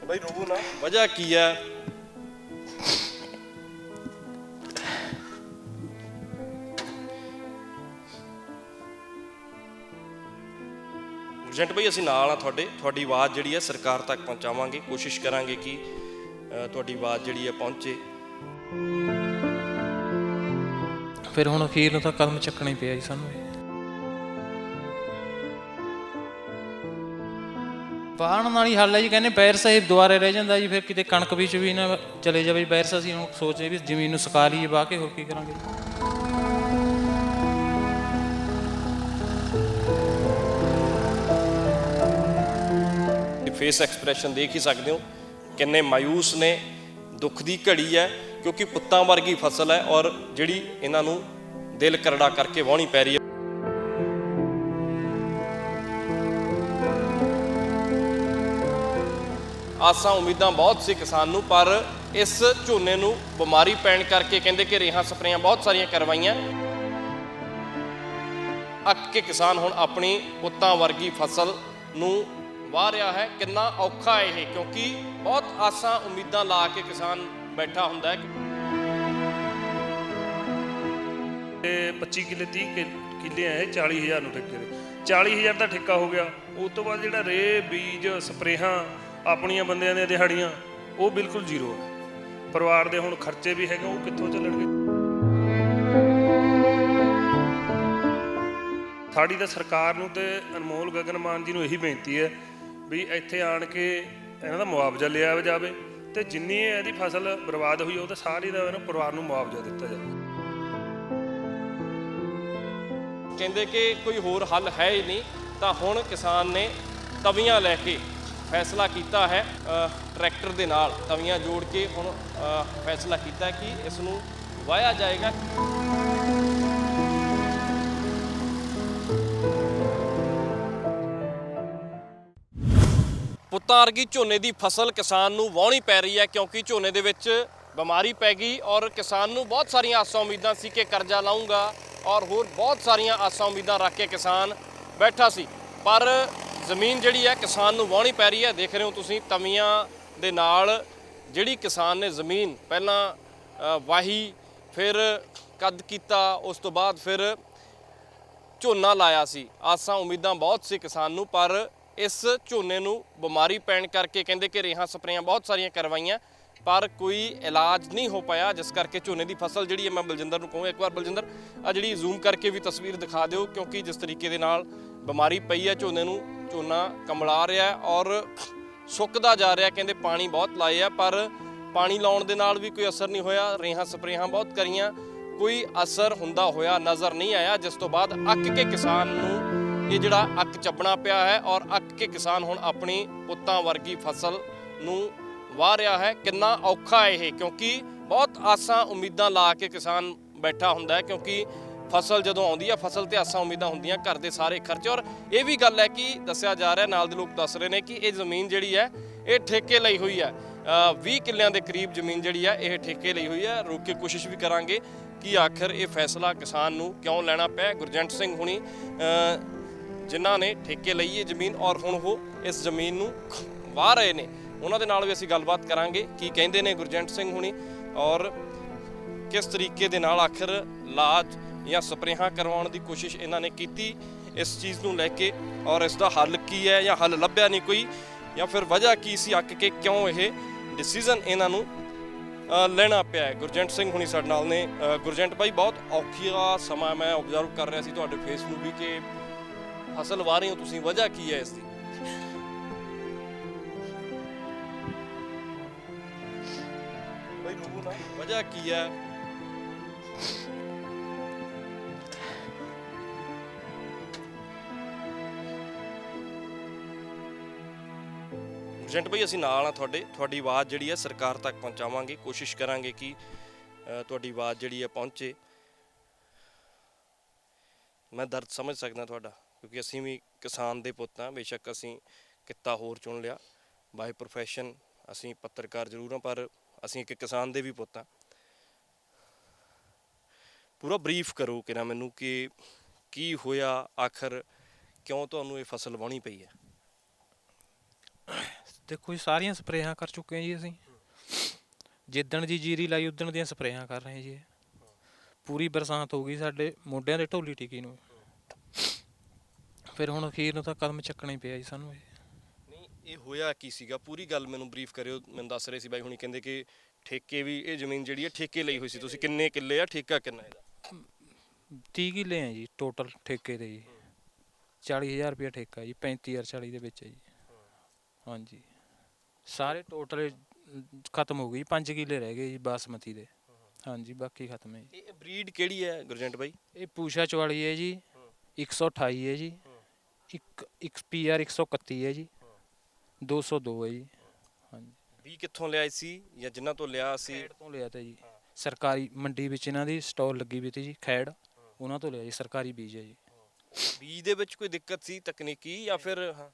ਬਈ ਰੋਵੋ ਨਾ, ਵਜ੍ਹਾ ਕੀ ਹੈ? ਏਜੰਟ ਬਈ ਅਸੀਂ ਨਾਲ ਆ ਤੁਹਾਡੀ ਆਵਾਜ਼ ਜਿਹੜੀ ਹੈ ਸਰਕਾਰ ਤੱਕ ਪਹੁੰਚਾਵਾਂਗੇ, ਕੋਸ਼ਿਸ਼ ਕਰਾਂਗੇ ਕਿ ਤੁਹਾਡੀ ਆਵਾਜ਼ ਜਿਹੜੀ ਹੈ ਪਹੁੰਚੇ। ਫਿਰ ਹੁਣ ਅਖੀਰ ਨੂੰ ਤਾਂ ਕਦਮ ਚੱਕਣਾ ਹੀ ਪਿਆ ਜੀ ਸਾਨੂੰ। ਵਾਹਣ ਨਾਲ ਹੀ ਹੱਲ ਹੈ ਜੀ। ਕਹਿੰਦੇ ਵਾਇਰਸ ਇਹ ਦੁਬਾਰੇ ਰਹਿ ਜਾਂਦਾ ਜੀ, ਫਿਰ ਕਿਤੇ ਕਣਕ ਵਿੱਚ ਵੀ ਨਾ ਚਲੇ ਜਾਵੇ ਵਾਇਰਸ। ਅਸੀਂ ਹੁਣ ਸੋਚਦੇ ਵੀ ਜ਼ਮੀਨ ਨੂੰ ਸੁਕਾ ਲਈਏ ਵਾਹ ਕੇ, ਹੋਰ ਕੀ ਕਰਾਂਗੇ। ਫੇਸ ਐਕਸਪ੍ਰੈਸ਼ਨ ਦੇਖ ਹੀ ਸਕਦੇ ਹੋ ਕਿੰਨੇ ਮਾਯੂਸ ਨੇ, ਦੁੱਖ ਦੀ ਘੜੀ ਹੈ ਕਿਉਂਕਿ ਪੁੱਤਾਂ ਵਰਗੀ ਫਸਲ ਹੈ ਔਰ ਜਿਹੜੀ ਇਹਨਾਂ ਨੂੰ ਦਿਲ ਕਰੜਾ ਕਰਕੇ ਵਾਹੁਣੀ ਪੈ ਰਹੀ ਹੈ। ਆਸਾਂ ਉਮੀਦਾਂ ਬਹੁਤ ਸੀ ਕਿਸਾਨ ਨੂੰ, ਪਰ ਇਸ ਝੋਨੇ ਨੂੰ ਬਿਮਾਰੀ ਪੈਣ ਕਰਕੇ ਕਹਿੰਦੇ ਕਿ ਰੇਹਾਂ ਸਪਰੇਆਂ ਬਹੁਤ ਸਾਰੀਆਂ ਕਰਵਾਈਆਂ। ਅੱਕ ਕੇ ਕਿਸਾਨ ਹੁਣ ਆਪਣੀ ਪੁੱਤਾਂ ਵਰਗੀ ਫਸਲ ਨੂੰ ਵਾਹ ਰਿਹਾ ਹੈ। ਕਿੰਨਾ ਔਖਾ ਇਹ, ਕਿਉਂਕਿ ਬਹੁਤ ਆਸਾਂ ਉਮੀਦਾਂ ਲਾ ਕੇ ਕਿਸਾਨ ਬੈਠਾ ਹੁੰਦਾ ਹੈ। 25 ਕਿੱਲੇ 30 ਕਿੱਲੇ ਹੈ, 40,000 ਨੂੰ ਠੇਕੇ ਦੇ 40,000 ਦਾ ਠੇਕਾ ਹੋ ਗਿਆ। ਉਸ ਤੋਂ ਬਾਅਦ ਜਿਹੜਾ ਰੇ ਬੀਜ ਸਪਰੇਹਾਂ ਆਪਣੀਆਂ ਬੰਦਿਆਂ ਦੀਆਂ ਦਿਹਾੜੀਆਂ ਉਹ ਬਿਲਕੁਲ ਜ਼ੀਰੋ ਹੈ। ਪਰਿਵਾਰ ਦੇ ਹੁਣ ਖਰਚੇ ਵੀ ਹੈਗੇ, ਉਹ ਕਿੱਥੋਂ ਚੱਲਣਗੇ। ਸਾਡੀ ਤਾਂ ਸਰਕਾਰ ਨੂੰ ਤੇ ਅਨਮੋਲ ਗਗਨ ਮਾਨ ਜੀ ਨੂੰ ਇਹੀ ਬੇਨਤੀ ਹੈ ਵੀ ਇੱਥੇ ਆਣ ਕੇ ਇਹਨਾਂ ਦਾ ਮੁਆਵਜ਼ਾ ਲਿਆ ਜਾਵੇ ਤੇ ਜਿੰਨੀ ਇਹਦੀ ਫਸਲ ਬਰਬਾਦ ਹੋਈ ਉਹ ਤਾਂ ਸਾਰੀ ਦਾ ਇਹਨਾਂ ਪਰਿਵਾਰ ਨੂੰ ਮੁਆਵਜ਼ਾ ਦਿੱਤਾ ਜਾਵੇ। ਕਹਿੰਦੇ ਕਿ ਕੋਈ ਹੋਰ ਹੱਲ ਹੈ ਹੀ ਨਹੀਂ, ਤਾਂ ਹੁਣ ਕਿਸਾਨ ਨੇ ਤਵੀਆਂ ਲੈ ਕੇ ਫੈਸਲਾ ਕੀਤਾ ਹੈ। ਟਰੈਕਟਰ ਦੇ ਨਾਲ ਤਵੀਆਂ ਜੋੜ ਕੇ ਹੁਣ ਫੈਸਲਾ ਕੀਤਾ ਕਿ ਇਸ ਨੂੰ ਵਾਹਿਆ ਜਾਏਗਾ। ਪੁੱਤਾਂ ਵਰਗੀ ਝੋਨੇ ਦੀ ਫਸਲ ਕਿਸਾਨ ਨੂੰ ਵਾਹੁਣੀ ਪੈ ਰਹੀ ਹੈ ਕਿਉਂਕਿ ਝੋਨੇ ਦੇ ਵਿੱਚ ਬਿਮਾਰੀ ਪੈ ਗਈ ਔਰ ਕਿਸਾਨ ਨੂੰ ਬਹੁਤ ਸਾਰੀਆਂ ਆਸਾਂ ਉਮੀਦਾਂ ਸੀ ਕਿ ਕਰਜ਼ਾ ਲਾਊਂਗਾ ਔਰ ਹੋਰ ਬਹੁਤ ਸਾਰੀਆਂ ਆਸਾਂ ਉਮੀਦਾਂ ਰੱਖ ਕੇ ਕਿਸਾਨ ਬੈਠਾ ਸੀ, ਪਰ ਜ਼ਮੀਨ ਜਿਹੜੀ ਹੈ ਕਿਸਾਨ ਨੂੰ ਵਾਹੁਣੀ ਪੈ ਰਹੀ ਹੈ। ਦੇਖ ਰਹੇ ਹੋ ਤੁਸੀਂ ਤਵੀਆਂ ਦੇ ਨਾਲ ਜਿਹੜੀ ਕਿਸਾਨ ਨੇ ਜ਼ਮੀਨ ਪਹਿਲਾਂ ਵਾਹੀ, ਫਿਰ ਕੱਦ ਕੀਤਾ, ਉਸ ਤੋਂ ਬਾਅਦ ਫਿਰ ਝੋਨਾ ਲਾਇਆ ਸੀ। ਆਸਾਂ ਉਮੀਦਾਂ ਬਹੁਤ ਸੀ ਕਿਸਾਨ ਨੂੰ, ਪਰ ਇਸ ਝੋਨੇ ਨੂੰ ਬਿਮਾਰੀ ਪੈਣ ਕਰਕੇ ਕਹਿੰਦੇ ਕਿ ਰੇਹਾਂ ਸਪਰੇਆਂ ਬਹੁਤ ਸਾਰੀਆਂ ਕਰਵਾਈਆਂ ਪਰ ਕੋਈ ਇਲਾਜ ਨਹੀਂ ਹੋ ਪਾਇਆ, ਜਿਸ ਕਰਕੇ ਝੋਨੇ ਦੀ ਫਸਲ ਜਿਹੜੀ ਹੈ, ਮੈਂ ਬਲਜਿੰਦਰ ਨੂੰ ਕਹੂੰ ਇੱਕ ਵਾਰ ਬਲਜਿੰਦਰ ਆ ਜਿਹੜੀ ਜ਼ੂਮ ਕਰਕੇ ਵੀ ਤਸਵੀਰ ਦਿਖਾ ਦਿਓ, ਕਿਉਂਕਿ ਜਿਸ ਤਰੀਕੇ ਦੇ ਨਾਲ ਬਿਮਾਰੀ ਪਈ ਹੈ ਝੋਨੇ ਨੂੰ, ਝੋਨਾ ਕਮਲਾ ਰਿਹਾ ਔਰ ਸੁੱਕਦਾ ਜਾ ਰਿਹਾ। ਕਹਿੰਦੇ ਪਾਣੀ ਬਹੁਤ ਲਾਏ ਆ ਪਰ ਪਾਣੀ ਲਾਉਣ ਦੇ ਨਾਲ ਵੀ ਕੋਈ ਅਸਰ ਨਹੀਂ ਹੋਇਆ। ਰੇਹਾਂ ਸਪਰੇਹਾਂ ਬਹੁਤ ਕਰੀਆਂ, ਕੋਈ ਅਸਰ ਹੁੰਦਾ ਹੋਇਆ ਨਜ਼ਰ ਨਹੀਂ ਆਇਆ, ਜਿਸ ਤੋਂ ਬਾਅਦ ਅੱਕ ਕੇ ਕਿਸਾਨ ਨੂੰ ਇਹ ਜਿਹੜਾ ਅੱਕ ਚੱਬਣਾ ਪਿਆ ਹੈ ਔਰ ਅੱਕ ਕੇ ਕਿਸਾਨ ਹੁਣ ਆਪਣੀ ਪੁੱਤਾਂ ਵਰਗੀ ਫਸਲ ਨੂੰ ਵਾਹ ਰਿਹਾ ਹੈ। ਕਿੰਨਾ ਔਖਾ ਇਹ, ਕਿਉਂਕਿ ਬਹੁਤ ਆਸਾਂ ਉਮੀਦਾਂ ਲਾ ਕੇ ਕਿਸਾਨ ਬੈਠਾ ਹੁੰਦਾ ਹੈ, ਕਿਉਂਕਿ ਫਸਲ ਜਦੋਂ ਆਉਂਦੀ ਹੈ ਫਸਲ ਤੇ ਆਸਾਂ ਉਮੀਦਾਂ ਹੁੰਦੀਆਂ, ਘਰ ਦੇ ਸਾਰੇ ਖਰਚੇ। ਔਰ ਇਹ ਵੀ ਗੱਲ ਹੈ ਕਿ ਦੱਸਿਆ ਜਾ ਰਿਹਾ, ਨਾਲ ਦੇ ਲੋਕ ਦੱਸ ਰਹੇ ਨੇ ਕਿ ਇਹ ਜ਼ਮੀਨ ਜਿਹੜੀ ਹੈ ਇਹ ਠੇਕੇ ਲਈ ਹੋਈ ਹੈ। 20 ਕਿੱਲਿਆਂ ਦੇ ਕਰੀਬ ਜ਼ਮੀਨ ਜਿਹੜੀ ਹੈ ਇਹ ਠੇਕੇ ਲਈ ਹੋਈ ਹੈ। ਰੁਕ ਕੇ ਕੋਸ਼ਿਸ਼ ਵੀ ਕਰਾਂਗੇ ਕਿ ਆਖਰ ਇਹ ਫੈਸਲਾ ਕਿਸਾਨ ਨੂੰ ਕਿਉਂ ਲੈਣਾ ਪਿਆ। ਗੁਰਜੰਟ ਸਿੰਘ ਹੁਣੀ ਜਿਨ੍ਹਾਂ ਨੇ ਠੇਕੇ ਲਈ ਇਹ ਜ਼ਮੀਨ ਔਰ ਹੁਣ ਉਹ ਇਸ ਜ਼ਮੀਨ ਨੂੰ ਵਾਹ ਰਹੇ ਨੇ, ਉਹਨਾਂ ਦੇ ਨਾਲ ਵੀ ਅਸੀਂ ਗੱਲਬਾਤ ਕਰਾਂਗੇ ਕੀ ਕਹਿੰਦੇ ਨੇ ਗੁਰਜੰਟ ਸਿੰਘ ਹੁਣੀ ਔਰ ਕਿਸ ਤਰੀਕੇ ਦੇ ਨਾਲ ਆਖਰ ਇਲਾਜ ਜਾਂ ਸਪਰੇਹਾਂ ਕਰਵਾਉਣ ਦੀ ਕੋਸ਼ਿਸ਼ ਇਹਨਾਂ ਨੇ ਕੀਤੀ ਇਸ ਚੀਜ਼ ਨੂੰ ਲੈ ਕੇ, ਔਰ ਇਸ ਦਾ ਹੱਲ ਕੀ ਹੈ ਜਾਂ ਹੱਲ ਲੱਭਿਆ ਨਹੀਂ ਕੋਈ, ਜਾਂ ਫਿਰ ਵਜ੍ਹਾ ਕੀ ਸੀ ਅੱਕ ਕੇ ਕਿਉਂ ਇਹ ਡਿਸੀਜ਼ਨ ਇਹਨਾਂ ਨੂੰ ਲੈਣਾ ਪਿਆ ਹੈ। ਗੁਰਜੰਟ ਸਿੰਘ ਹੁਣੀ ਸਾਡੇ ਨਾਲ ਨੇ। ਗੁਰਜੰਟ ਭਾਈ, ਬਹੁਤ ਔਖਾ ਸਮਾਂ ਮੈਂ ਓਬਜ਼ਰਵ ਕਰ ਰਿਹਾ ਸੀ ਤੁਹਾਡੇ ਫੇਸ ਨੂੰ ਵੀ ਕਿ ਫਸਲ ਵਾਹ ਰਹੇ ਹੋ ਤੁਸੀਂ, ਵਜ੍ਹਾ ਕੀ ਹੈ ਇਸ ਦੀ? ਬਈ ਰੋਵੋ ਨਾ, ਵਜ੍ਹਾ ਕੀ ਹੈ? ਏਜੰਟ ਭਾਈ ਅਸੀਂ ਨਾਲ ਆ ਤੁਹਾਡੀ ਆਵਾਜ਼ ਜਿਹੜੀ ਹੈ ਸਰਕਾਰ ਤੱਕ ਪਹੁੰਚਾਵਾਂਗੇ, ਕੋਸ਼ਿਸ਼ ਕਰਾਂਗੇ ਕਿ ਤੁਹਾਡੀ ਆਵਾਜ਼ ਜਿਹੜੀ ਹੈ ਪਹੁੰਚੇ। ਮੈਂ ਦਰਦ ਸਮਝ ਸਕਦਾ ਤੁਹਾਡਾ, ਕਿਉਂਕਿ ਅਸੀਂ ਵੀ ਕਿਸਾਨ ਦੇ ਪੁੱਤ ਹਾਂ। ਬੇਸ਼ੱਕ ਅਸੀਂ ਕਿੱਤਾ ਹੋਰ ਚੁਣ ਲਿਆ, ਬਾਏ ਪ੍ਰੋਫੈਸ਼ਨ ਅਸੀਂ ਪੱਤਰਕਾਰ ਜ਼ਰੂਰ ਹਾਂ, ਪਰ ਅਸੀਂ ਇੱਕ ਕਿਸਾਨ ਦੇ ਵੀ ਪੁੱਤ ਹਾਂ। ਪੂਰਾ ਬਰੀਫ ਕਰੋ ਕਿ ਨਾ ਮੈਨੂੰ ਕਿ ਕੀ ਹੋਇਆ, ਆਖਰ ਕਿਉਂ ਤੁਹਾਨੂੰ ਇਹ ਫਸਲ ਵਾਹੁਣੀ ਪਈ ਹੈ? ਦੇਖੋ ਜੀ ਸਾਰੀਆਂ ਸਪਰੇਆਂ ਕਰ ਚੁੱਕੇ ਹਾਂ ਜੀ ਅਸੀਂ। ਜਿੱਦਣ ਦੀ ਜੀਰੀ ਲਾਈ ਉਦਣ ਦੀਆਂ ਸਪਰੇਆਂ ਕਰ ਰਹੇ ਜੀ। ਪੂਰੀ ਬਰਸਾਤ ਹੋ ਗਈ ਸਾਡੇ ਮੋਢਿਆਂ ਦੇ ਢੋਲੀ ਟਿੱਕੀ ਨੂੰ, ਫਿਰ ਹੁਣ ਅਖੀਰ ਨੂੰ ਤਾਂ ਕਦਮ ਚੱਕਣਾ ਹੀ ਪਿਆ ਜੀ ਸਾਨੂੰ ਇਹ। ਨਹੀਂ, ਇਹ ਹੋਇਆ ਕੀ ਸੀਗਾ, ਪੂਰੀ ਗੱਲ ਮੈਨੂੰ ਬਰੀਫ ਕਰਿਓ। ਮੈਨੂੰ ਦੱਸ ਰਹੇ ਸੀ ਬਾਈ ਹੁਣੀ, ਕਹਿੰਦੇ ਕਿ ਠੇਕੇ ਵੀ, ਇਹ ਜ਼ਮੀਨ ਜਿਹੜੀ ਹੈ ਠੇਕੇ ਲਈ ਹੋਈ ਸੀ ਤੁਸੀਂ, ਕਿੰਨੇ ਕਿੱਲੇ ਆ, ਠੇਕਾ ਕਿੰਨਾ ਇਹਦਾ? 30 ਕਿੱਲੇ ਆ ਜੀ ਟੋਟਲ ਠੇਕੇ ਦੇ ਜੀ। 40,000 ਰੁਪਇਆ ਠੇਕਾ ਜੀ, 35,40 ਦੇ ਵਿੱਚ ਹੈ ਜੀ। ਹਾਂਜੀ, ਸਾਰੇ ਟੋਟਲ ਖਤਮ ਹੋ ਗਈ, 5 ਕਿੱਲੇ ਰਹਿ ਗਏ ਜੀ ਬਾਸਮਤੀ ਦੇ। ਹਾਂਜੀ, ਬਾਕੀ ਖਤਮ ਹੈ ਜੀ। ਇਹ ਬਰੀਡ ਕਿਹੜੀ ਹੈ ਗੁਰਜੰਟ ਬਾਈ? ਇਹ ਪੂਸ਼ਾ 44 ਹੈ ਜੀ, 128 ਹੈ ਜੀ, ਇੱਕ PR 131 ਹੈ ਜੀ, 202 ਹੈ ਜੀ। ਹਾਂਜੀ, ਵੀ ਕਿੱਥੋਂ ਲਿਆਏ ਸੀ ਜਾਂ ਜਿਨ੍ਹਾਂ ਤੋਂ ਲਿਆ ਸੀ? ਖੈੜ ਤੋਂ ਲਿਆ ਤਾ ਜੀ, ਸਰਕਾਰੀ ਮੰਡੀ ਵਿੱਚ ਇਹਨਾਂ ਦੀ ਸਟਾਲ ਲੱਗੀ ਵੀ ਤੀ ਜੀ ਖੈੜ, ਉਹਨਾਂ ਤੋਂ ਲਿਆ ਜੀ, ਸਰਕਾਰੀ ਬੀਜ ਹੈ ਜੀ। ਬੀਜ ਦੇ ਵਿੱਚ ਕੋਈ ਦਿੱਕਤ ਸੀ ਤਕਨੀਕੀ ਜਾਂ ਫਿਰ? ਹਾਂ,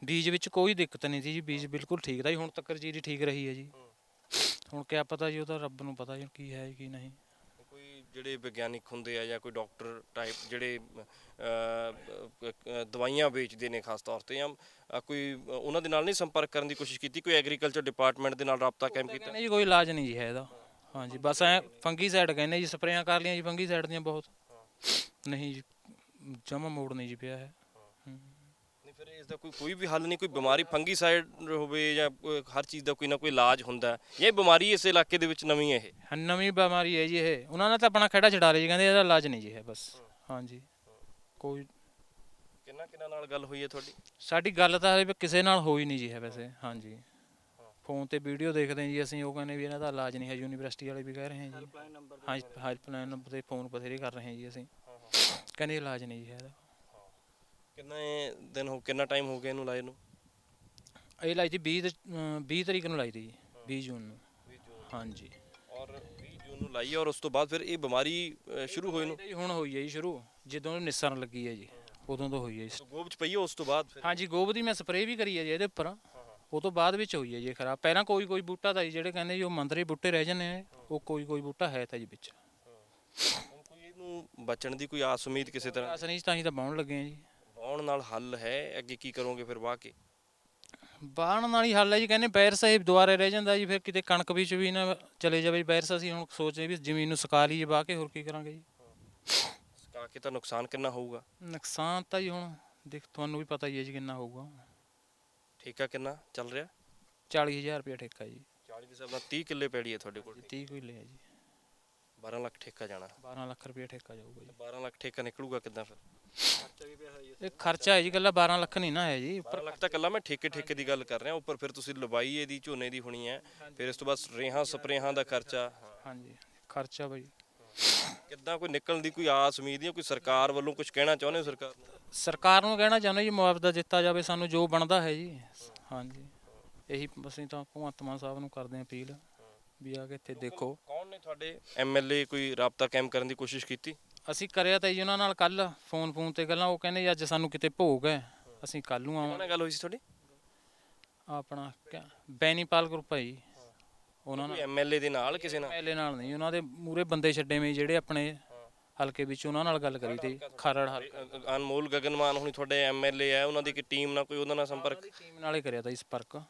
ਬੀਜ ਵਿੱਚ ਕੋਈ ਦਿੱਕਤ ਨਹੀਂ ਸੀ ਜੀ, ਬੀਜ ਬਿਲਕੁਲ ਠੀਕ था ਜੀ। ਹੁਣ ਤੱਕ ਜੀਰੀ ਠੀਕ ਰਹੀ ਹੈ ਜੀ। ਹੁਣ ਕਿਆ ਪਤਾ ਜੀ, ਉਹ ਤਾਂ ਰੱਬ ਨੂੰ ਪਤਾ ਜੀ ਕੀ ਹੈ ਕੀ ਨਹੀਂ। ਕੋਈ ਜਿਹੜੇ ਵਿਗਿਆਨਿਕ ਹੁੰਦੇ ਆ ਜਾਂ ਕੋਈ ਡਾਕਟਰ ਟਾਈਪ ਜਿਹੜੇ ਦਵਾਈਆਂ ਵੇਚਦੇ ਨੇ ਖਾਸ ਤੌਰ ਤੇ, ਜਾਂ ਕੋਈ ਉਹਨਾਂ ਦੇ ਨਾਲ ਨਹੀਂ ਸੰਪਰਕ ਕਰਨ ਦੀ ਕੋਸ਼ਿਸ਼ ਕੀਤੀ? ਕੋਈ ਐਗਰੀਕਲਚਰ ਡਿਪਾਰਟਮੈਂਟ ਦੇ ਨਾਲ ਰਾਬਤਾ ਕਾਇਮ ਕੀਤਾ? ਕਹਿੰਦੇ ਜੀ ਕੋਈ ਇਲਾਜ ਨਹੀਂ ਜੀ ਹੈ ਇਹਦਾ। ਹਾਂਜੀ, ਬਸ ਐ ਫੰਗੀਸਾਈਡ ਕਹਿੰਦੇ ਜੀ, ਸਪਰੇਆਂ ਕਰ ਲਈਆਂ ਜੀ ਫੰਗੀਸਾਈਡ ਦੀਆਂ ਬਹੁਤ। ਨਹੀਂ ਜੀ, ਜਮਾ ਮੋੜ ਨਹੀਂ ਜੀ ਪਿਆ ਹੈ। ਨਹੀਂ, ਫਿਰ ਇਸ ਦਾ ਕੋਈ ਵੀ ਹੱਲ ਨਹੀਂ? ਕੋਈ ਬਿਮਾਰੀ ਫੰਗੀਸਾਈਡ ਹੋਵੇ ਜਾਂ ਹਰ ਚੀਜ਼ ਦਾ ਕੋਈ ਨਾ ਕੋਈ ਇਲਾਜ ਹੁੰਦਾ, ਜਾਂ ਇਹ ਬਿਮਾਰੀ ਇਸ ਇਲਾਕੇ ਦੇ ਵਿੱਚ ਨਵੀਂ ਹੈ? ਇਹ ਨਵੀਂ ਬਿਮਾਰੀ ਹੈ ਜੀ ਇਹ। ਉਹਨਾਂ ਨੇ ਤਾਂ ਆਪਣਾ ਖਹਿੜਾ ਛਡਾ ਲਿਆ ਜੀ, ਕਹਿੰਦੇ ਇਹਦਾ ਇਲਾਜ ਨਹੀਂ ਜੀ ਹੈ ਬਸ। ਹਾਂਜੀ, ਕੋਈ ਕਿੰਨਾ ਨਾਲ ਗੱਲ ਹੋਈ ਹੈ ਤੁਹਾਡੀ? ਸਾਡੀ ਗੱਲ ਤਾਂ ਹਲੇ ਕਿਸੇ ਨਾਲ ਹੋਈ ਨਹੀਂ ਜੀ ਹੈ ਵੈਸੇ। ਹਾਂਜੀ, ਫੋਨ ਤੇ ਵੀਡੀਓ ਦੇਖਦੇ ਜੀ ਅਸੀਂ, ਉਹ ਕਹਿੰਦੇ ਵੀ ਇਹਨਾਂ ਦਾ ਇਲਾਜ ਨਹੀਂ ਹੈ। ਯੂਨੀਵਰਸਿਟੀ ਵਾਲੇ ਵੀ ਕਹਿ ਰਹੇ ਹੈ ਜੀ। ਹਾਂਜੀ, ਹੈਲਪਲਾਈਨ ਨੰਬਰ ਤੇ ਫੋਨ ਬਥੇਰੇ ਕਰ ਰਹੇ ਜੀ ਅਸੀਂ, ਕਹਿੰਦੇ ਇਲਾਜ ਨਹੀਂ ਜੀ ਹੈ ਇਹਦਾ। ਕਿੰਨੇ ਦਿਨ ਹੋ, ਕਿੰਨਾ ਟਾਈਮ ਹੋ ਗਿਆ ਇਹਨੂੰ ਲਾਏ ਨੂੰ? ਇਹ ਲਾਈ ਤੀ 20 ਤਰੀਕ ਨੂੰ ਲਾਈ ਤੀ ਜੀ, 20 ਜੂਨ ਨੂੰ। ਹਾਂਜੀ, ਔਰ 20 ਜੂਨ ਨੂੰ ਲਾਈ, ਔਰ ਉਸ ਤੋਂ ਬਾਅਦ ਫਿਰ ਇਹ ਬਿਮਾਰੀ ਸ਼ੁਰੂ ਹੋਈ ਨੂੰ? ਹੁਣ ਹੋਈ ਹੈ ਜੀ ਸ਼ੁਰੂ, ਜਦੋਂ ਨਿਸਰਨ ਲੱਗੀ ਹੈ ਜੀ ਉਦੋਂ ਤੋਂ ਹੋਈ ਹੈ ਜੀ। ਗੋਬ ਚ ਪਈ ਹੈ ਉਸ ਤੋਂ ਬਾਅਦ ਫਿਰ? ਹਾਂਜੀ, ਗੋਬ ਦੀ ਮੈਂ ਸਪਰੇਅ ਵੀ ਕਰੀ ਹੈ ਜੀ ਇਹਦੇ ਉੱਪਰ, ਉਹ ਤੋਂ ਬਾਅਦ ਵਿੱਚ ਹੋਈ ਹੈ ਜੀ ਖਰਾਬ। ਪਹਿਲਾਂ ਕੋਈ ਬੂਟਾ ਤਾਂ ਜੀ ਜਿਹੜੇ ਕਹਿੰਦੇ ਜੀ ਉਹ ਮੰਦਰੇ ਬੂਟੇ ਰਹਿ ਜਾਂਦੇ ਆ, ਉਹ ਕੋਈ ਬੂਟਾ ਹੈ ਤਾਂ ਜੀ ਵਿੱਚ। ਹੁਣ ਕੋਈ ਇਹਨੂੰ ਬਚਣ ਦੀ ਕੋਈ ਆਸ ਉਮੀਦ ਕਿਸੇ ਤਰ੍ਹਾਂ? ਆਸ ਨਹੀਂ, ਤਾਂ ਹੀ ਤਾਂ ਬਾਉਣ ਲੱਗੇ ਆ ਜੀ। ਵਾਹੁਣ ਨਾਲ ਹੱਲ ਹੈ? ਅੱਗੇ ਕੀ ਕਰੋਗੇ ਫਿਰ ਵਾਹ ਕੇ? ਬਾਹਣ ਨਾਲ ਹੀ ਹੱਲ ਹੈ ਜੀ, ਕਹਿੰਦੇ ਬੈਰ ਸਾਹਿਬ ਦੁਆਰੇ ਰਹਿ ਜਾਂਦਾ ਜੀ, ਫਿਰ ਕਿਤੇ ਕਣਕ ਵਿੱਚ ਵੀ ਨਾ ਚਲੇ ਜਾਵੇ ਬੈਰਸ। ਅਸੀਂ ਹੁਣ ਸੋਚਦੇ ਵੀ ਜ਼ਮੀਨ ਨੂੰ ਸੁਕਾ ਲਈਏ ਵਾਹ ਕੇ, ਹੋਰ ਕੀ ਕਰਾਂਗੇ ਜੀ। ਸੁਕਾ ਕੇ ਤਾਂ ਨੁਕਸਾਨ ਕਿੰਨਾ ਹੋਊਗਾ? ਨੁਕਸਾਨ ਤਾਂ ਜੀ ਹੁਣ ਦੇਖ ਤੁਹਾਨੂੰ ਵੀ ਪਤਾ ਹੀ ਹੈ ਜੀ ਕਿੰਨਾ ਹੋਊਗਾ। ਠੇਕਾ ਕਿੰਨਾ ਚੱਲ ਰਿਹਾ? 40,000 ਰੁਪਇਆ ਠੇਕਾ ਜੀ। 40 ਦੇ ਹਿਸਾਬ ਨਾਲ 30 ਕਿੱਲੇ ਪੈੜੀ ਹੈ ਤੁਹਾਡੇ ਕੋਲ? 30 ਕੋਈ ਲਿਆ ਜੀ, 12 ਲੱਖ ਠੇਕਾ ਜਾਣਾ। 12 ਲੱਖ ਰੁਪਇਆ ਠੇਕਾ ਜਾਊਗਾ ਜੀ। 12 ਲੱਖ ਠੇਕਾ ਨਿਕਲੂਗਾ ਕਿੱਦਾਂ ਫਿਰ? ਇਹ ਖਰਚਾ ਹੈ ਜੀ, ਇਕੱਲਾ 12 ਲੱਖ ਨਹੀਂ ਨਾ ਹੈ ਜੀ। 12 ਲੱਖ ਤਾਂ ਇਕੱਲਾ ਮੈਂ ਠੇਕੇ ਦੀ ਗੱਲ ਕਰ ਰਿਹਾ, ਉੱਪਰ ਫਿਰ ਤੁਸੀਂ ਲਵਾਈ ਇਹਦੀ ਝੋਨੇ ਦੀ ਹੋਣੀ ਹੈ, ਫਿਰ ਇਸ ਤੋਂ ਬਾਅਦ ਰੇਹਾਂ ਸਪਰੇਹਾਂ ਦਾ ਖਰਚਾ। ਹਾਂਜੀ, ਖਰਚਾ ਬਾਈ। ਕਿੱਦਾਂ ਕੋਈ ਨਿਕਲਣ ਦੀ ਕੋਈ ਆਸ ਉਮੀਦ ਜਾਂ ਕੋਈ ਸਰਕਾਰ ਵੱਲੋਂ ਕੁਝ ਕਹਿਣਾ ਚਾਹੁੰਦੇ ਹੋ ਸਰਕਾਰ ਨੂੰ? ਸਰਕਾਰ ਨੂੰ ਕਹਿਣਾ ਚਾਹੁੰਦੇ ਜੀ ਮੁਆਵਜ਼ਾ ਦਿੱਤਾ ਜਾਵੇ ਸਾਨੂੰ ਜੋ ਬਣਦਾ ਹੈ ਜੀ। ਹਾਂਜੀ, ਇਹੀ ਅਸੀਂ ਤਾਂ ਭਗਵੰਤ ਮਾਨ ਸਾਹਿਬ ਨੂੰ ਕਰਦੇ ਹਾਂ ਅਪੀਲ ਵੀ ਆ ਕੇ ਇੱਥੇ ਦੇਖੋ। ਕੌਣ ਨੇ ਤੁਹਾਡੇ MLA? ਕੋਈ ਰਾਬਤਾ ਕਾਇਮ ਕਰਨ ਦੀ ਕੋਸ਼ਿਸ਼ ਕੀਤੀ? ਅਸੀਂ ਕਰਿਆ ਤਾਂ ਜੀ ਉਹਨਾਂ ਨਾਲ ਕੱਲ ਫੋਨ ਤੇ ਗੱਲਾਂ। ਉਹ ਕਹਿੰਦੇ ਜੀ ਅੱਜ ਸਾਨੂੰ ਕਿਤੇ ਭੋਗ ਹੈ, ਅਸੀਂ ਕੱਲ ਨੂੰ ਉਹਨਾਂ ਆਵਾਂਗੇ। ਨਾਲ ਗੱਲ ਹੋਈ ਸੀ ਤੁਹਾਡੀ? ਆਪਣਾ ਬੈਨੀਪਾਲ ਗਰੁੱਪ ਹੈ ਜੀ, ਉਹਨਾਂ ਕੋਈ ਨਾਲ। MLA ਦੇ ਨਾਲ ਕਿਸੇ ਨਾਲ? MLA ਨਾਲ ਨਹੀਂ, ਉਹਨਾਂ ਦੇ ਮੂਰੇ ਬੰਦੇ ਛੱਡੇ ਵੇ ਜਿਹੜੇ ਆਪਣੇ ਹਲਕੇ ਵਿੱਚ, ਉਹਨਾਂ ਨਾਲ ਗੱਲ ਕਰੀ ਤੀ। ਖਰੜ ਹਲਕਾ ਅਨਮੋਲ ਗਗਨਮਾਨ ਹੁਣੀ ਤੁਹਾਡੇ MLA ਹੈ, ਉਹਨਾਂ ਦੀ ਇੱਕ ਟੀਮ ਨਾਲ ਕੋਈ ਉਹਦਾ ਨਾਲ ਸੰਪਰਕ? ਟੀਮ ਨਾਲ ਹੀ ਕਰਿਆ ਤਾ ਜੀ ਸੰਪਰਕ,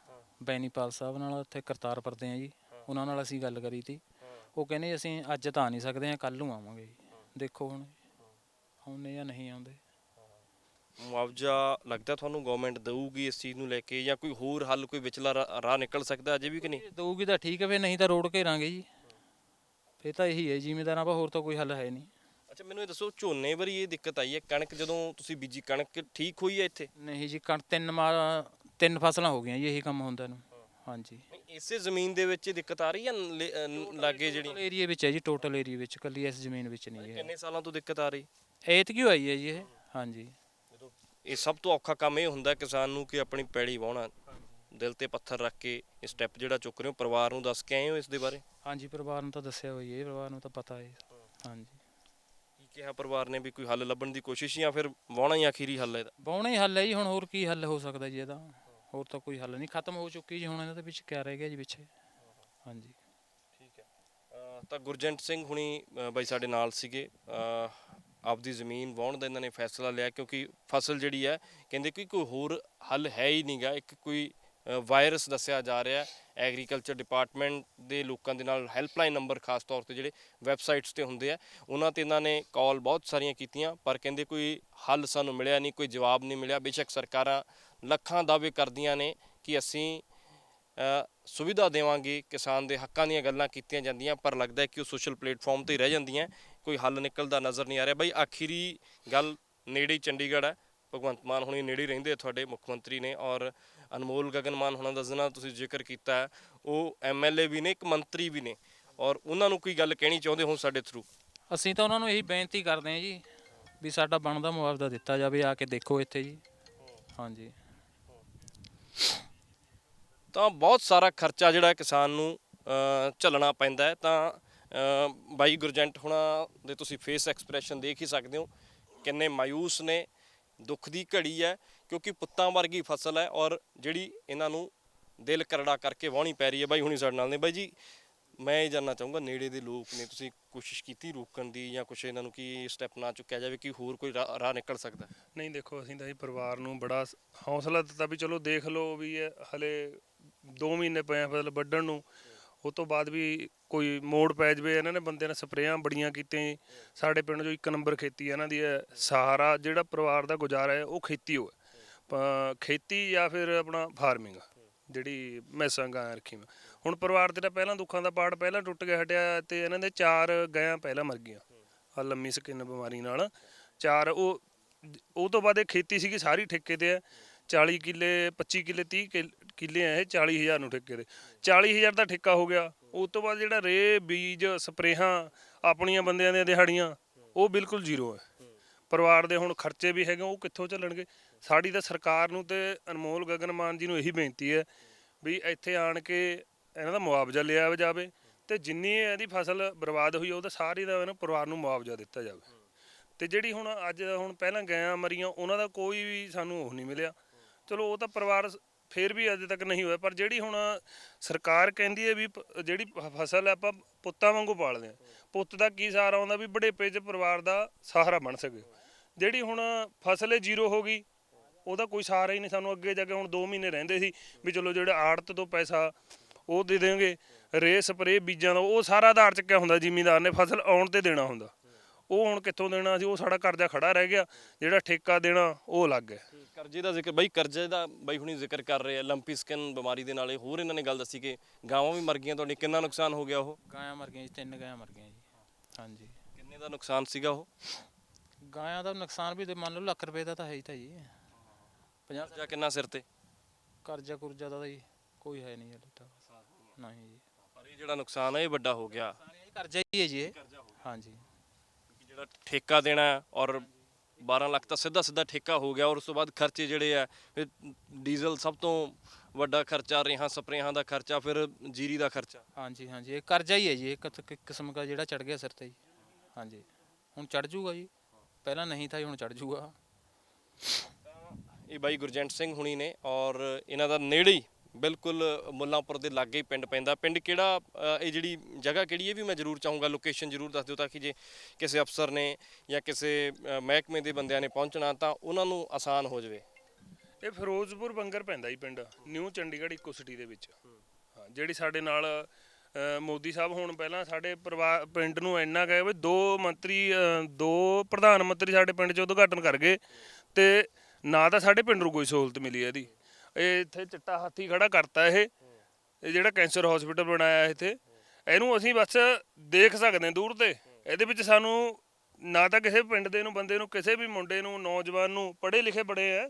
ਬੈਨੀਪਾਲ ਸਾਹਿਬ ਨਾਲ। ਉੱਥੇ ਕਰਤਾਰਪੁਰ ਦੇ ਆ ਜੀ, ਉਹਨਾਂ ਨਾਲ ਅਸੀਂ ਗੱਲ ਕਰੀ ਤੀ। ਉਹ ਕਹਿੰਦੇ ਅਸੀਂ ਅੱਜ ਤਾਂ ਆ ਨਹੀਂ ਸਕਦੇ, ਕੱਲ ਨੂੰ ਆਵਾਂਗੇ ਜੀ। ਦੇਖੋ ਹੁਣ ਆਉਂਦੇ ਜਾਂ ਨਹੀਂ ਆਉਂਦੇ। ਮੁਆਵਜ਼ਾ ਲੱਗਦਾ ਤੁਹਾਨੂੰ ਗਵਰਨਮੈਂਟ ਦੇਊਗੀ ਇਸ ਚੀਜ਼ ਨੂੰ ਲੈ ਕੇ, ਜਾਂ ਕੋਈ ਹੋਰ ਹੱਲ, ਕੋਈ ਵਿਚਲਾ ਰਾਹ ਨਿਕਲ ਸਕਦਾ ਅਜੇ ਵੀ ਕਿ ਨਹੀਂ? ਦਊਗੀ ਤਾਂ ਠੀਕ ਹੈ, ਫਿਰ ਨਹੀਂ ਤਾਂ ਰੋਡ ਘੇਰਾਂਗੇ ਜੀ। ਫਿਰ ਤਾਂ ਇਹੀ ਹੈ ਜ਼ਿਮੀਂਦਾਰਾਂ ਪਾ, ਹੋਰ ਤਾਂ ਕੋਈ ਹੱਲ ਹੈ ਨਹੀਂ। ਅੱਛਾ, ਮੈਨੂੰ ਇਹ ਦੱਸੋ, ਝੋਨੇ ਵਾਰੀ ਇਹ ਦਿੱਕਤ ਆਈ ਹੈ, ਕਣਕ ਜਦੋਂ ਤੁਸੀਂ ਬੀਜੀ ਕਣਕ ਠੀਕ ਹੋਈ ਹੈ ਇੱਥੇ? ਨਹੀਂ ਜੀ, ਤਿੰਨ ਫਸਲਾਂ ਹੋ ਗਈਆਂ ਜੀ ਇਹੀ ਕੰਮ ਹੁੰਦਾ ਨੂੰ। ਹਾਂਜੀ, ਨਹੀਂ, ਇਸੇ ਜ਼ਮੀਨ ਦੇ ਵਿੱਚ ਇਹ ਦਿੱਕਤ ਆ ਰਹੀ ਹੈ ਲਾਗੇ ਜਿਹੜੀ? ਏਰੀਆ ਵਿੱਚ ਹੈ ਜੀ, ਟੋਟਲ ਏਰੀਆ ਵਿੱਚ, ਕੱਲੀ ਇਸ ਜ਼ਮੀਨ ਵਿੱਚ ਨਹੀਂ ਹੈ। ਕਿੰਨੇ ਸਾਲਾਂ ਤੋਂ ਦਿੱਕਤ ਆ ਰਹੀ? ਐਤਕੀ ਆਈ ਹੈ ਜੀ ਇਹ। ਹਾਂਜੀ, ਇਹ ਸਭ ਤੋਂ ਔਖਾ ਕੰਮ ਇਹ ਹੁੰਦਾ ਕਿਸਾਨ ਨੂੰ ਕਿ ਆਪਣੀ ਪੈੜੀ ਵਾਹੁਣਾ, ਦਿਲ ਤੇ ਪੱਥਰ ਰੱਖ ਕੇ ਇਹ ਸਟੈਪ ਜਿਹੜਾ ਚੁੱਕ ਰਹੇ ਹੋ। ਪਰਿਵਾਰ ਨੂੰ ਦੱਸ ਕੇ ਆਏ ਹੋ ਇਸ ਦੇ ਬਾਰੇ? ਹਾਂਜੀ, ਪਰਿਵਾਰ ਨੂੰ ਤਾਂ ਦੱਸਿਆ ਹੋਈ ਹੈ, ਪਰਿਵਾਰ ਨੂੰ ਤਾਂ ਪਤਾ ਹੈ। ਹਾਂਜੀ, ਕੀ ਕਿਹਾ ਪਰਿਵਾਰ ਨੇ? ਵੀ ਕੋਈ ਹੱਲ ਲੱਭਣ ਦੀ ਕੋਸ਼ਿਸ਼, ਜਾਂ ਫਿਰ ਵਾਹੁਣਾ ਹੀ ਆਖਰੀ ਹੱਲ ਹੈ ਇਹਦਾ? ਬਾਉਣਾ ਹੀ ਹੱਲ ਹੈ ਜੀ, ਹੁਣ ਹੋਰ ਕੀ ਹੱਲ ਹੋ ਸਕਦਾ ਜੀ ਇਹਦਾ? ਹੋਰ ਤਾਂ ਕੋਈ ਹੱਲ ਨਹੀਂ, ਖਤਮ ਹੋ ਚੁੱਕੀ ਜੀ। ਹੁਣ ਇਹਨਾਂ ਦੇ ਵਿੱਚ ਕਿਆ ਰਹਿ ਗਿਆ ਜੀ ਪਿੱਛੇ? ਹਾਂਜੀ, ਠੀਕ ਹੈ। ਤਾਂ ਗੁਰਜੰਟ ਸਿੰਘ ਹੁਣੀ ਬਾਈ ਸਾਡੇ ਨਾਲ ਸੀਗੇ। ਆਪਦੀ ਜ਼ਮੀਨ ਵਾਹੁਣ ਦਾ ਇਹਨਾਂ ਨੇ ਫੈਸਲਾ ਲਿਆ, ਕਿਉਂਕਿ ਫਸਲ ਜਿਹੜੀ ਹੈ ਕਹਿੰਦੇ ਕਿ ਕੋਈ ਹੋਰ ਹੱਲ ਹੈ ਹੀ ਨਹੀਂਗਾ। ਇੱਕ ਕੋਈ ਵਾਇਰਸ ਦੱਸਿਆ ਜਾ ਰਿਹਾ। ਐਗਰੀਕਲਚਰ ਡਿਪਾਰਟਮੈਂਟ ਦੇ ਲੋਕਾਂ ਦੇ ਨਾਲ ਹੈਲਪਲਾਈਨ ਨੰਬਰ ਖਾਸ ਤੌਰ ਤੇ ਜਿਹੜੇ ਵੈਬਸਾਈਟਸ ਤੇ ਹੁੰਦੇ ਆ ਉਹਨਾਂ ਤੇ ਇਹਨਾਂ ਨੇ ਕਾਲ ਬਹੁਤ ਸਾਰੀਆਂ ਕੀਤੀਆਂ, ਪਰ ਕਹਿੰਦੇ ਕੋਈ ਹੱਲ ਸਾਨੂੰ ਮਿਲਿਆ ਨਹੀਂ, ਕੋਈ ਜਵਾਬ ਨਹੀਂ ਮਿਲਿਆ। ਬੇਸ਼ੱਕ ਸਰਕਾਰਾਂ ਲੱਖਾਂ ਦਾਅਵੇ ਕਰਦੀਆਂ ਨੇ ਕਿ ਅਸੀਂ ਸੁਵਿਧਾ ਦੇਵਾਂਗੇ, ਕਿਸਾਨ ਦੇ ਹੱਕਾਂ ਦੀਆਂ ਗੱਲਾਂ ਕੀਤੀਆਂ ਜਾਂਦੀਆਂ, ਪਰ ਲੱਗਦਾ ਹੈ ਕਿ ਉਹ ਸੋਸ਼ਲ ਪਲੇਟਫਾਰਮ ਤੇ ਹੀ ਰਹਿ ਜਾਂਦੀਆਂ, ਕੋਈ ਹੱਲ ਨਿਕਲਦਾ ਨਜ਼ਰ ਨਹੀਂ ਆ ਰਿਹਾ। ਬਾਈ ਆਖਰੀ ਗੱਲ, ਨੇੜੇ ਹੀ ਚੰਡੀਗੜ੍ਹ ਹੈ, ਭਗਵੰਤ ਮਾਨ ਹੁਣੀ ਨੇੜੇ ਰਹਿੰਦੇ ਤੁਹਾਡੇ ਮੁੱਖ ਮੰਤਰੀ ਨੇ, ਔਰ ਅਨਮੋਲ ਗਗਨ ਮਾਨ ਹੁਣਾਂ ਦਾ ਜਿਹਨਾਂ ਤੁਸੀਂ ਜ਼ਿਕਰ ਕੀਤਾ ਹੈ ਉਹ MLA ਵੀ ਨੇ, ਇੱਕ ਮੰਤਰੀ ਵੀ ਨੇ, ਔਰ ਉਹਨਾਂ ਨੂੰ ਕੋਈ ਗੱਲ ਕਹਿਣੀ ਚਾਹੁੰਦੇ ਹੋ ਸਾਡੇ ਥਰੂ? ਅਸੀਂ ਤਾਂ ਉਹਨਾਂ ਨੂੰ ਇਹੀ ਬੇਨਤੀ ਕਰਦੇ ਹਾਂ ਜੀ ਵੀ ਸਾਡਾ ਬਣਦਾ ਮੁਆਵਜ਼ਾ ਦਿੱਤਾ ਜਾਵੇ, ਆ ਕੇ ਦੇਖੋ ਇੱਥੇ ਜੀ। ਹਾਂਜੀ। ਤਾਂ ਬਹੁਤ ਸਾਰਾ ਖਰਚਾ ਜਿਹੜਾ ਕਿਸਾਨ ਨੂੰ ਝੱਲਣਾ ਪੈਂਦਾ ਹੈ। ਤਾਂ ਬਾਈ ਗੁਰਜੰਟ ਹੁਣਾਂ ਦੇ ਤੁਸੀਂ ਫੇਸ ਐਕਸਪ੍ਰੈਸ਼ਨ ਦੇਖ ਹੀ ਸਕਦੇ ਹੋ, ਕਿੰਨੇ ਮਾਯੂਸ ਨੇ, ਦੁੱਖ ਦੀ ਘੜੀ ਹੈ, ਕਿਉਂਕਿ ਪੁੱਤਾਂ ਵਰਗੀ ਫਸਲ ਹੈ ਔਰ ਜਿਹੜੀ ਇਹਨਾਂ ਨੂੰ ਦਿਲ ਕਰੜਾ ਕਰਕੇ ਵਾਹੁਣੀ ਪੈ ਰਹੀ ਹੈ। ਬਾਈ ਹੁਣੀ ਸਾਡੇ ਨਾਲ ਨੇ। ਬਾਈ ਜੀ ਮੈਂ ਇਹ ਜਾਣਨਾ ਚਾਹੂੰਗਾ, ਨੇੜੇ ਦੇ ਲੋਕ ਨੇ, ਤੁਸੀਂ ਕੋਸ਼ਿਸ਼ ਕੀਤੀ ਰੋਕਣ ਦੀ ਜਾਂ ਕੁਛ ਇਹਨਾਂ ਨੂੰ ਕੀ ਸਟੈਪ ਨਾ ਚੁੱਕਿਆ ਜਾਵੇ ਕਿ ਹੋਰ ਕੋਈ ਰਾਹ ਨਿਕਲ ਸਕਦਾ? ਨਹੀਂ ਦੇਖੋ, ਅਸੀਂ ਤਾਂ ਇਹ ਪਰਿਵਾਰ ਨੂੰ ਬੜਾ ਹੌਸਲਾ ਦਿੱਤਾ ਵੀ ਚਲੋ ਦੇਖ ਲਓ ਵੀ ਇਹ ਹਲੇ 2 ਮਹੀਨੇ ਪਏ ਆ ਫਸਲ ਵੱਢਣ ਨੂੰ, ਉਹ ਤੋਂ ਬਾਅਦ ਵੀ ਕੋਈ ਮੋੜ ਪੈ ਜਾਵੇ। ਇਹਨਾਂ ਨੇ ਬੰਦਿਆਂ ਨੇ ਸਪਰੇਆਂ ਬੜੀਆਂ ਕੀਤੀਆਂ ਜੀ। ਸਾਡੇ ਪਿੰਡ 'ਚੋਂ 1 ਨੰਬਰ ਖੇਤੀ ਇਹਨਾਂ ਦੀ ਹੈ, ਸਹਾਰਾ ਜਿਹੜਾ ਪਰਿਵਾਰ ਦਾ ਗੁਜ਼ਾਰਾ ਹੈ ਉਹ ਖੇਤੀ ਹੋ ਹੈ, ਖੇਤੀ ਜਾਂ ਫਿਰ ਆਪਣਾ ਫਾਰਮਿੰਗ, ਜਿਹੜੀ ਮੈਸਾਂ ਗਾਂ ਰੱਖੀਆਂ। ਹੁਣ ਪਰਿਵਾਰ ਤੇ ਤਾਂ ਪਹਿਲਾਂ ਦੁੱਖਾਂ ਦਾ ਪਾੜ ਪਹਿਲਾਂ ਟੁੱਟ ਕੇ ਹਟਿਆ, ਤੇ ਇਹਨਾਂ ਦੇ 4 ਗਾਂ ਪਹਿਲਾਂ ਮਰ ਗਈਆਂ ਆ ਲੰਮੀ ਸਕਿਨ ਬਿਮਾਰੀ ਨਾਲ। 4 ਉਹ ਤੋਂ ਬਾਅਦ ਇਹ ਖੇਤੀ ਸੀਗੀ ਸਾਰੀ ਠੇਕੇ ਤੇ ਹੈ। 40 ਕਿੱਲੇ 25 ਕਿੱਲੇ 30 ਕਿੱਲੇ ਆ ਇਹ, 40,000 ਨੂੰ ਠੇਕੇ ਤੇ, 40,000 ਦਾ ਠੇਕਾ ਹੋ ਗਿਆ। ਉਸ ਤੋਂ ਬਾਅਦ ਜਿਹੜਾ ਰੇ ਬੀਜ ਸਪਰੇਹਾਂ ਆਪਣੀਆਂ ਬੰਦਿਆਂ ਦੀਆਂ ਦਿਹਾੜੀਆਂ ਉਹ ਬਿਲਕੁਲ ਜ਼ੀਰੋ ਹੈ। ਪਰਿਵਾਰ ਦੇ ਹੁਣ ਖਰਚੇ ਵੀ ਹੈਗੇ, ਉਹ ਕਿੱਥੋਂ ਚੱਲਣਗੇ? ਸਾਡੀ ਤਾਂ ਸਰਕਾਰ ਨੂੰ ਤੇ ਅਨਮੋਲ ਗਗਨ ਮਾਨ ਜੀ ਨੂੰ ਇਹੀ ਬੇਨਤੀ ਹੈ ਵੀ ਇੱਥੇ ਆਣ ਕੇ ਇਹਨਾਂ ਦਾ ਮੁਆਵਜ਼ਾ ਲਿਆ ਜਾਵੇ, ਤੇ ਜਿੰਨੀ ਇਹਦੀ ਫਸਲ ਬਰਬਾਦ ਹੋਈ ਉਹ ਤਾਂ ਸਾਰੀ ਦਾ ਇਹਨਾਂ ਪਰਿਵਾਰ ਨੂੰ ਮੁਆਵਜ਼ਾ ਦਿੱਤਾ ਜਾਵੇ। ਤੇ ਜਿਹੜੀ ਹੁਣ ਪਹਿਲਾਂ ਗਾਂ ਮਰੀਆਂ ਉਹਨਾਂ ਦਾ ਕੋਈ ਵੀ ਸਾਨੂੰ ਉਹ ਨਹੀਂ ਮਿਲਿਆ। ਚਲੋ ਉਹ ਤਾਂ ਪਰਿਵਾਰ ਫੇਰ ਵੀ ਅਜੇ ਤੱਕ ਨਹੀਂ ਹੋਇਆ, ਪਰ ਜਿਹੜੀ ਹੁਣ ਸਰਕਾਰ ਕਹਿੰਦੀ ਹੈ ਵੀ ਜਿਹੜੀ ਫਸਲ ਆਪਾਂ ਪੁੱਤਾਂ ਵਾਂਗੂ ਪਾਲਦੇ ਹਾਂ, ਪੁੱਤ ਦਾ ਕੀ ਸਹਾਰਾ ਆਉਂਦਾ ਵੀ ਬੁਢੇਪੇ 'ਚ ਪਰਿਵਾਰ ਦਾ ਸਹਾਰਾ ਬਣ ਸਕੇ। ਜਿਹੜੀ ਹੁਣ ਫਸਲ ਇਹ ਜ਼ੀਰੋ ਹੋ ਗਈ, ਉਹਦਾ ਕੋਈ ਸਹਾਰਾ ਹੀ ਨਹੀਂ ਸਾਨੂੰ ਅੱਗੇ ਜਾ ਕੇ। ਹੁਣ 2 ਮਹੀਨੇ ਰਹਿੰਦੇ ਸੀ ਵੀ ਚਲੋ ਜਿਹੜਾ ਆੜਤ ਤੋਂ ਪੈਸਾ ਉਹ ਦੇ ਦੇਣਗੇ, ਰੇ ਸਪਰੇ ਬੀਜਾਂ ਦਾ ਉਹ ਸਾਰਾ ਆਧਾਰ ਚੱਕਿਆ ਹੁੰਦਾ ਜ਼ਿਮੀਂਦਾਰ ਨੇ, ਫਸਲ ਆਉਣ ਤੇ ਦੇਣਾ ਹੁੰਦਾ, ਉਹ ਹੁਣ ਕਿੱਥੋਂ ਦੇਣਾ ਸੀ? ਉਹ ਸਾਡਾ ਕਰਜ਼ਾ ਖੜਾ ਰਹਿ ਗਿਆ, ਜਿਹੜਾ ਠੇਕਾ ਦੇਣਾ ਉਹ ਅਲੱਗ ਹੈ। ਕਰਜ਼ੇ ਦਾ ਜ਼ਿਕਰ, ਬਾਈ ਕਰਜ਼ੇ ਦਾ ਬਾਈ ਹੁਣੀ ਜ਼ਿਕਰ ਕਰ ਰਹੇ ਆ, ਲੰਪੀ ਸਕਿਨ ਬਿਮਾਰੀ ਦੇ ਨਾਲ। ਹੋਰ ਇਹਨਾਂ ਨੇ ਗੱਲ ਦੱਸੀ ਕਿ ਗਾਵਾਂ ਵੀ ਮਰ ਗਈਆਂ ਤੁਹਾਡੀ, ਕਿੰਨਾ ਨੁਕਸਾਨ ਹੋ ਗਿਆ? ਉਹ ਗਾਂ ਮਰ ਗਈਆਂ ਜੀ, 3 ਗਾਂ ਮਰ ਗਈਆਂ ਜੀ। ਹਾਂਜੀ। ਕਿੰਨੇ ਦਾ ਨੁਕਸਾਨ ਸੀਗਾ ਉਹ? ਗਾਂ ਦਾ ਨੁਕਸਾਨ ਵੀ ਤੇ ਮੰਨ ਲਓ ਲੱਖ ਰੁਪਏ ਦਾ ਤਾਂ ਹੈ ਹੀ ਤਾਂ ਜੀ। 50 ਕਰਜ਼ਾ ਕਿੰਨਾ ਸਿਰ ਤੇ? ਕਰਜ਼ਾ ਕੁਰਜ਼ਾ ਦਾ ਜੀ ਕੋਈ ਹੈ ਨਹੀਂ ਹਲੇ ਤਾਂ, ਨਹੀਂ ਜੀ। ਪਰ ਇਹ ਜਿਹੜਾ ਨੁਕਸਾਨ ਹੈ ਇਹ ਵੱਡਾ ਹੋ ਗਿਆ। ਕਰਜ਼ਾ ਹੀ ਹੈ ਜੀ ਇਹ। ਹਾਂਜੀ। ਜਿਹੜਾ ਠੇਕਾ ਦੇਣਾ ਔਰ 12 ਲੱਖ ਤਾਂ ਸਿੱਧਾ ਠੇਕਾ ਹੋ ਗਿਆ, ਔਰ ਉਸ ਤੋਂ ਬਾਅਦ ਖਰਚੇ ਜਿਹੜੇ ਆ, ਫਿਰ ਡੀਜ਼ਲ ਸਭ ਤੋਂ ਵੱਡਾ ਖਰਚਾ, ਰੇਹਾਂ ਸਪਰੇਹਾਂ ਦਾ ਖਰਚਾ, ਫਿਰ ਜੀਰੀ ਦਾ ਖਰਚਾ। ਹਾਂਜੀ ਹਾਂਜੀ, ਇਹ ਕਰਜ਼ਾ ਹੀ ਹੈ ਜੀ, ਇੱਕ ਕਿਸਮ ਦਾ ਜਿਹੜਾ ਚੜ ਗਿਆ ਸਿਰ ਤੇ ਜੀ। ਹਾਂਜੀ, ਹੁਣ ਚੜ ਜੂਗਾ ਜੀ, ਪਹਿਲਾਂ ਨਹੀਂ ਥਾ, ਹੁਣ ਚੜ ਜੂਗਾ। ਇਹ ਬਾਈ ਗੁਰਜੰਟ ਸਿੰਘ ਹੁਣੀ ਨੇ, ਔਰ ਇਹਨਾਂ ਦਾ ਨੇੜੇ ਹੀ ਬਿਲਕੁਲ ਮੁੱਲਾਂਪੁਰ ਦੇ ਲਾਗੇ ਹੀ ਪਿੰਡ ਪੈਂਦਾ। ਪਿੰਡ ਕਿਹੜਾ, ਇਹ ਜਿਹੜੀ ਜਗ੍ਹਾ ਕਿਹੜੀ, ਇਹ ਵੀ ਮੈਂ ਜ਼ਰੂਰ ਚਾਹੂੰਗਾ ਲੋਕੇਸ਼ਨ ਜ਼ਰੂਰ ਦੱਸ ਦਿਓ, ਤਾਂ ਕਿ ਜੇ ਕਿਸੇ ਅਫਸਰ ਨੇ ਜਾਂ ਕਿਸੇ ਮਹਿਕਮੇ ਦੇ ਬੰਦਿਆਂ ਨੇ ਪਹੁੰਚਣਾ ਤਾਂ ਉਹਨਾਂ ਨੂੰ ਆਸਾਨ ਹੋ ਜਾਵੇ। ਇਹ ਫਿਰੋਜ਼ਪੁਰ ਬੰਗਰ ਪੈਂਦਾ ਜੀ ਪਿੰਡ, ਨਿਊ ਚੰਡੀਗੜ੍ਹ ਇੱਕੋ ਸਿਟੀ ਦੇ ਵਿੱਚ। ਹਾਂ, ਜਿਹੜੀ ਸਾਡੇ ਨਾਲ ਮੋਦੀ ਸਾਹਿਬ ਹੁਣ ਪਹਿਲਾਂ ਸਾਡੇ ਪਰਿਵਾਰ ਪਿੰਡ ਨੂੰ ਇੰਨਾ ਗਏ ਵੀ 2 ਪ੍ਰਧਾਨ ਮੰਤਰੀ ਸਾਡੇ ਪਿੰਡ 'ਚ ਉਦਘਾਟਨ ਕਰ ਗਏ, ਤੇ ਨਾ ਤਾਂ ਸਾਡੇ ਪਿੰਡ ਨੂੰ ਕੋਈ ਸਹੂਲਤ ਮਿਲੀ ਇਹਦੀ। ਇਹ ਇੱਥੇ ਚਿੱਟਾ ਹਾਥੀ ਖੜਾ ਕਰਤਾ, ਇਹ ਜਿਹੜਾ ਕੈਂਸਰ ਹਸਪੀਟਲ ਬਣਾਇਆ ਇੱਥੇ, ਇਹਨੂੰ ਅਸੀਂ ਬਸ ਦੇਖ ਸਕਦੇ ਹਾਂ ਦੂਰ ਤੇ। ਇਹਦੇ ਵਿੱਚ ਸਾਨੂੰ ਨਾ ਤਾਂ ਕਿਸੇ ਪਿੰਡ ਦੇ ਨੂੰ ਬੰਦੇ ਨੂੰ, ਕਿਸੇ ਵੀ ਮੁੰਡੇ ਨੂੰ, ਨੌਜਵਾਨ ਨੂੰ, ਪੜ੍ਹੇ ਲਿਖੇ ਬੜੇ ਆ,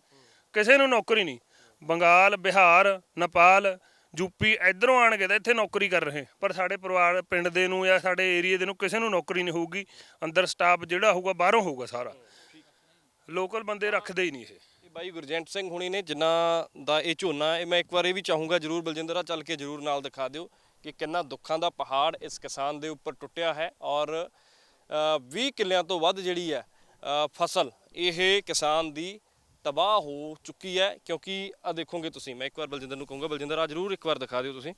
ਕਿਸੇ ਨੂੰ ਨੌਕਰੀ ਨਹੀਂ। ਬੰਗਾਲ, ਬਿਹਾਰ, ਨੇਪਾਲ, ਯੂਪੀ ਇੱਧਰੋਂ ਆਣ ਕੇ ਤਾਂ ਇੱਥੇ ਨੌਕਰੀ ਕਰ ਰਹੇ, ਪਰ ਸਾਡੇ ਪਰਿਵਾਰ ਪਿੰਡ ਦੇ ਨੂੰ ਜਾਂ ਸਾਡੇ ਏਰੀਏ ਦੇ ਨੂੰ ਕਿਸੇ ਨੂੰ ਨੌਕਰੀ ਨਹੀਂ ਹੋਊਗੀ। ਅੰਦਰ ਸਟਾਫ ਜਿਹੜਾ ਹੋਊਗਾ ਬਾਹਰੋਂ ਹੋਊਗਾ ਸਾਰਾ, ਲੋਕਲ ਬੰਦੇ ਰੱਖਦੇ ਹੀ ਨਹੀਂ ਇਹ। ਬਾਈ ਗੁਰਜੰਟ ਸਿੰਘ ਹੁਣੀ ਨੇ ਜਿਨ੍ਹਾਂ ਦਾ ਇਹ ਝੋਨਾ, ਇਹ ਮੈਂ ਇੱਕ ਵਾਰ ਇਹ ਵੀ ਚਾਹੂੰਗਾ ਜ਼ਰੂਰ ਬਲਜਿੰਦਰ ਚੱਲ ਕੇ ਜ਼ਰੂਰ ਨਾਲ ਦਿਖਾ ਦਿਓ ਕਿ ਕਿੰਨਾ ਦੁੱਖਾਂ ਦਾ ਪਹਾੜ ਇਸ ਕਿਸਾਨ ਦੇ ਉੱਪਰ ਟੁੱਟਿਆ ਹੈ, ਔਰ 20 ਕਿੱਲਿਆਂ ਤੋਂ ਵੱਧ ਜਿਹੜੀ ਹੈ ਫਸਲ ਇਹ ਕਿਸਾਨ ਦੀ ਤਬਾਹ ਹੋ ਚੁੱਕੀ ਹੈ। ਕਿਉਂਕਿ ਆ ਦੇਖੋਗੇ ਤੁਸੀਂ, ਮੈਂ ਇੱਕ ਵਾਰ ਬਲਜਿੰਦਰ ਨੂੰ ਕਹੂੰਗਾ, ਬਲਜਿੰਦਰ ਆ ਜ਼ਰੂਰ ਇੱਕ ਵਾਰ ਦਿਖਾ ਦਿਓ ਤੁਸੀਂ,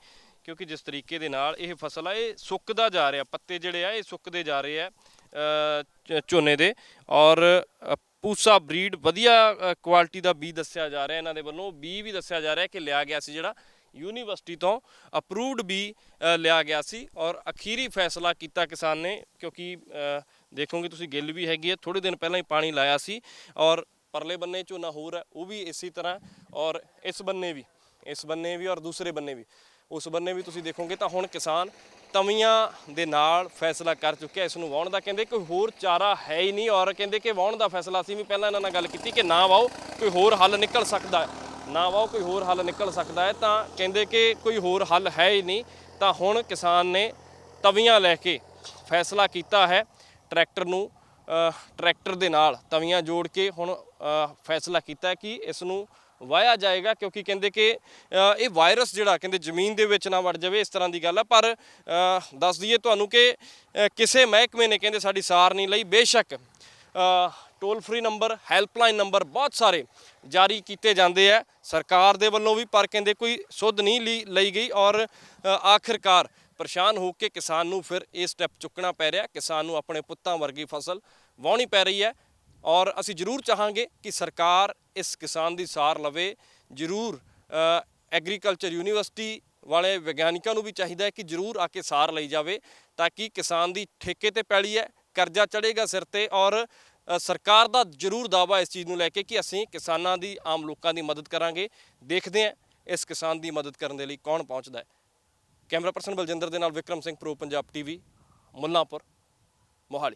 ਕਿਉਂਕਿ ਜਿਸ ਤਰੀਕੇ ਦੇ ਨਾਲ ਇਹ ਫਸਲ ਆ ਇਹ ਸੁੱਕਦਾ ਜਾ ਰਿਹਾ, ਪੱਤੇ ਜਿਹੜੇ ਆ ਇਹ ਸੁੱਕਦੇ ਜਾ ਰਹੇ ਆ ਝੋਨੇ ਦੇ, ਔਰ ਪੂਸਾ ਬਰੀਡ ਵਧੀਆ ਕੁਆਲਿਟੀ ਦਾ ਬੀ ਦੱਸਿਆ ਜਾ ਰਿਹਾ ਇਹਨਾਂ ਦੇ ਵੱਲੋਂ। ਬੀ ਵੀ ਦੱਸਿਆ ਜਾ ਰਿਹਾ ਕਿ ਲਿਆ ਗਿਆ ਸੀ ਜਿਹੜਾ ਯੂਨੀਵਰਸਿਟੀ ਤੋਂ ਅਪਰੂਵਡ ਬੀ ਲਿਆ ਗਿਆ ਸੀ ਔਰ ਅਖੀਰੀ ਫੈਸਲਾ ਕੀਤਾ ਕਿਸਾਨ ਨੇ, ਕਿਉਂਕਿ ਦੇਖੋਗੇ ਤੁਸੀਂ ਗਿੱਲ ਵੀ ਹੈਗੀ ਹੈ, ਥੋੜੇ ਦਿਨ ਪਹਿਲਾਂ ਹੀ ਪਾਣੀ ਲਾਇਆ ਸੀ ਔਰ ਪਰਲੇ ਬੰਨੇ ਝੋਨਾ ਹੋਰ ਹੈ ਉਹ ਵੀ ਇਸੇ ਤਰ੍ਹਾਂ, ਔਰ ਇਸ ਬੰਨੇ ਵੀ ਔਰ ਦੂਸਰੇ ਬੰਨੇ ਵੀ, ਉਸ ਬੰਨੇ ਵੀ ਤੁਸੀਂ ਦੇਖੋਗੇ ਤਾਂ ਹੁਣ ਕਿਸਾਨ ਤਵੀਆਂ ਦੇ ਨਾਲ ਫੈਸਲਾ ਕਰ ਚੁੱਕਿਆ ਇਸ ਨੂੰ ਵਾਹੁਣ ਦਾ। ਕਹਿੰਦੇ ਕੋਈ ਹੋਰ ਚਾਰਾ ਹੈ ਹੀ ਨਹੀਂ ਔਰ ਕਹਿੰਦੇ ਕਿ ਵਾਹੁਣ ਦਾ ਫੈਸਲਾ ਅਸੀਂ ਵੀ ਪਹਿਲਾਂ ਇਹਨਾਂ ਨਾਲ ਗੱਲ ਕੀਤੀ ਕਿ ਨਾ ਵਾਓ ਕੋਈ ਹੋਰ ਹੱਲ ਨਿਕਲ ਸਕਦਾ ਹੈ, ਨਾ ਵਾਓ ਕੋਈ ਹੋਰ ਹੱਲ ਨਿਕਲ ਸਕਦਾ ਹੈ, ਤਾਂ ਕਹਿੰਦੇ ਕਿ ਕੋਈ ਹੋਰ ਹੱਲ ਹੈ ਹੀ ਨਹੀਂ। ਤਾਂ ਹੁਣ ਕਿਸਾਨ ਨੇ ਤਵੀਆਂ ਲੈ ਕੇ ਫੈਸਲਾ ਕੀਤਾ ਹੈ, ਟਰੈਕਟਰ ਦੇ ਨਾਲ ਤਵੀਆਂ ਜੋੜ ਕੇ ਹੁਣ ਫੈਸਲਾ ਕੀਤਾ ਕਿ ਇਸ ਨੂੰ ਵਾਇਆ ਜਾਏਗਾ, ਕਿਉਂਕਿ ਕਹਿੰਦੇ ਕਿ ਇਹ ਵਾਇਰਸ ਜਿਹੜਾ ਕਹਿੰਦੇ ਜ਼ਮੀਨ ਦੇ ਵਿੱਚ ਨਾ ਵੜ ਜਾਵੇ, ਇਸ ਤਰ੍ਹਾਂ ਦੀ ਗੱਲ ਹੈ। ਪਰ ਦੱਸ ਦਈਏ ਤੁਹਾਨੂੰ ਕਿ ਕਿਸੇ ਮਹਿਕਮੇ ਨੇ ਕਹਿੰਦੇ ਸਾਡੀ ਸਾਰ ਨਹੀਂ ਲਈ। ਬੇਸ਼ੱਕ toll free number, helpline number ਬਹੁਤ ਸਾਰੇ ਜਾਰੀ ਕੀਤੇ ਜਾਂਦੇ ਆ ਸਰਕਾਰ ਦੇ ਵੱਲੋਂ ਵੀ, ਪਰ ਕਹਿੰਦੇ ਕੋਈ ਸੁੱਧ ਨਹੀਂ ਲਈ ਗਈ ਔਰ ਆਖਿਰਕਾਰ ਪਰੇਸ਼ਾਨ ਹੋ ਕੇ ਕਿਸਾਨ ਨੂੰ ਫਿਰ ਇਹ ਸਟੈਪ ਚੁੱਕਣਾ ਪੈ ਰਿਹਾ। ਕਿਸਾਨ ਨੂੰ ਆਪਣੇ ਪੁੱਤਾਂ ਵਰਗੀ ਫਸਲ ਵਾਹੁਣੀ ਪੈ ਰਹੀ ਹੈ ਔਰ ਅਸੀਂ ਜ਼ਰੂਰ ਚਾਹਾਂਗੇ ਕਿ ਸਰਕਾਰ ਇਸ ਕਿਸਾਨ ਦੀ ਸਾਰ ਲਵੇ। ਜ਼ਰੂਰ ਐਗਰੀਕਲਚਰ ਯੂਨੀਵਰਸਿਟੀ ਵਾਲੇ ਵਿਗਿਆਨਿਕਾਂ ਨੂੰ ਵੀ ਚਾਹੀਦਾ ਹੈ ਕਿ ਜ਼ਰੂਰ ਆ ਕੇ ਸਾਰ ਲਈ ਜਾਵੇ, ਤਾਂ ਕਿ ਕਿਸਾਨ ਦੀ ਠੇਕੇ ਤੇ ਪੈਲੀ ਹੈ, ਕਰਜ਼ਾ ਚੜ੍ਹੇਗਾ ਸਿਰ ਤੇ ਔਰ ਸਰਕਾਰ ਦਾ ਜ਼ਰੂਰ ਦਾਅਵਾ ਇਸ ਚੀਜ਼ ਨੂੰ ਲੈ ਕੇ ਕਿ ਅਸੀਂ ਕਿਸਾਨਾਂ ਦੀ, ਆਮ ਲੋਕਾਂ ਦੀ ਮਦਦ ਕਰਾਂਗੇ। ਦੇਖਦੇ ਹਾਂ ਇਸ ਕਿਸਾਨ ਦੀ ਮਦਦ ਕਰਨ ਦੇ ਲਈ ਕੌਣ ਪਹੁੰਚਦਾ ਹੈ। ਕੈਮਰਾ ਪਰਸਨ ਬਲਜਿੰਦਰ ਦੇ ਨਾਲ ਵਿਕਰਮ ਸਿੰਘ, ਪ੍ਰੋ ਪੰਜਾਬ ਟੀਵੀ, ਮੁੱਲਾਂਪੁਰ, ਮੋਹਾਲੀ।